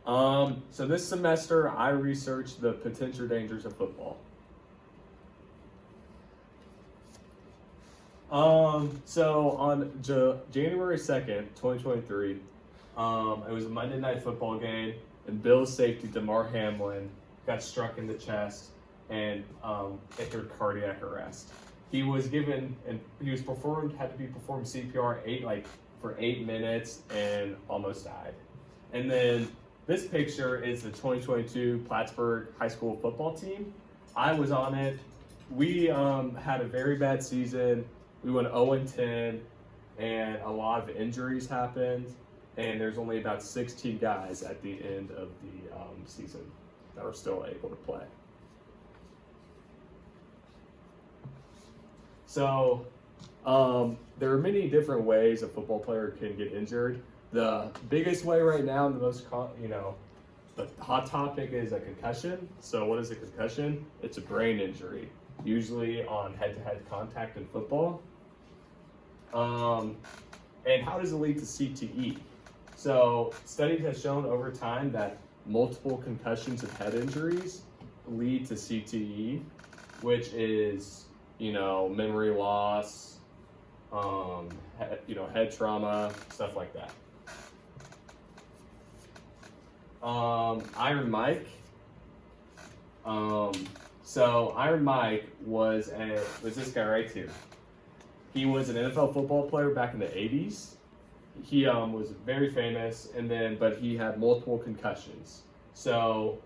So this semester I researched the potential dangers of football. So on January 2nd, 2023, it was a Monday Night Football game, and Bills safety Damar Hamlin got struck in the chest and entered cardiac arrest. He was given and had to be performed CPR for 8 minutes and almost died. And then this picture is the 2022 Plattsburgh High School football team. I was on it. We had a very bad season. We went 0-10, and a lot of injuries happened. And there's only about 16 guys at the end of the season that are still able to play. So there are many different ways a football player can get injured. The biggest way right now, and the most the hot topic is a concussion. So what is a concussion? It's a brain injury, usually on head-to-head contact in football. And how does it lead to CTE? So studies have shown over time that multiple concussions of head injuries lead to CTE, which is, memory loss, head trauma, stuff like that. Iron Mike. So Iron Mike was this guy right here. He was an NFL football player back in the 80s. He was very famous, but he had multiple concussions. So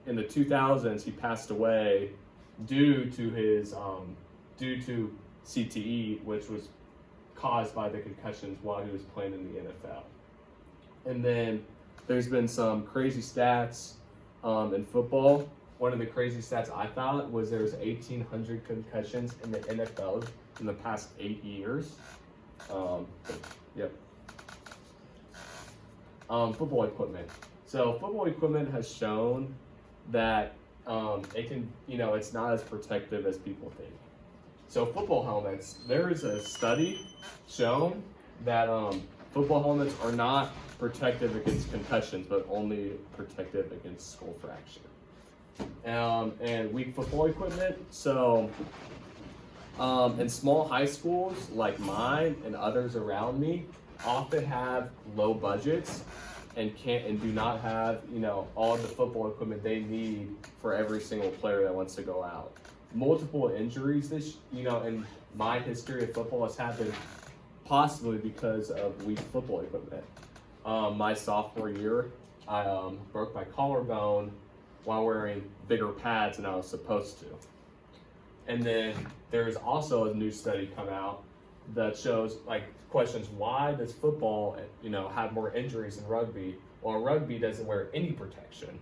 in the 2000s, he passed away due to CTE, which was caused by the concussions while he was playing in the NFL. And then there's been some crazy stats in football. One of the crazy stats I thought was there's 1,800 concussions in the NFL in the past 8 years. Yep. Football equipment. So football equipment has shown that it can, it's not as protective as people think. So football helmets, there is a study shown that football helmets are not protective against concussions, but only protective against skull fracture. And weak football equipment. So in small high schools like mine and others around me often have low budgets and do not have all of the football equipment they need for every single player that wants to go out. Multiple injuries in my history of football has happened possibly because of weak football equipment. My sophomore year, I broke my collarbone while wearing bigger pads than I was supposed to. And then there's also a new study come out that shows questions, why does football have more injuries than rugby, while rugby doesn't wear any protection?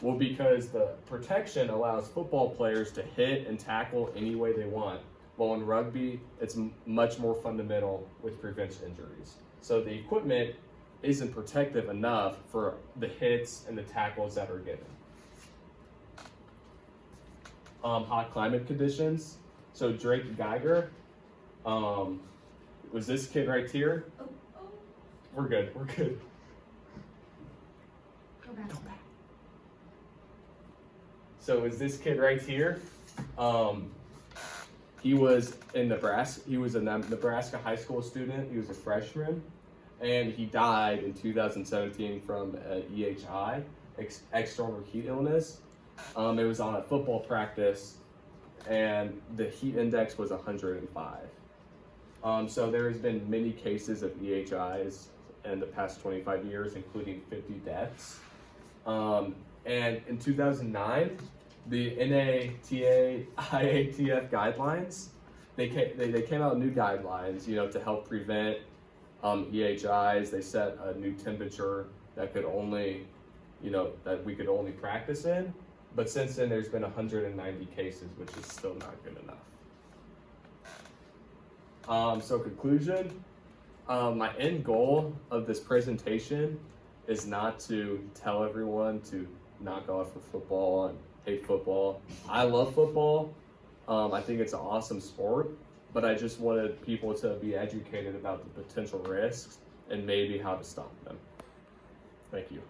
Well, because the protection allows football players to hit and tackle any way they want, while in rugby it's much more fundamental, which prevents injuries. So the equipment isn't protective enough for the hits and the tackles that are given. Hot climate conditions. So Drake Geiger was this kid right here. We're good. Go back. So it was this kid right here. He was in Nebraska. He was a Nebraska high school student. He was a freshman, and he died in 2017 from EHI, external heat illness. It was on a football practice, and the heat index was 105. So there has been many cases of EHIs in the past 25 years, including 50 deaths. And in 2009, the NATA IATF guidelines, they came out with new guidelines, to help prevent EHIs. They set a new temperature that could only, that we could only practice in. But since then, there's been 190 cases, which is still not good enough. So conclusion, my end goal of this presentation is not to tell everyone to knock off for football and hate football. I love football. I think it's an awesome sport, but I just wanted people to be educated about the potential risks and maybe how to stop them. Thank you.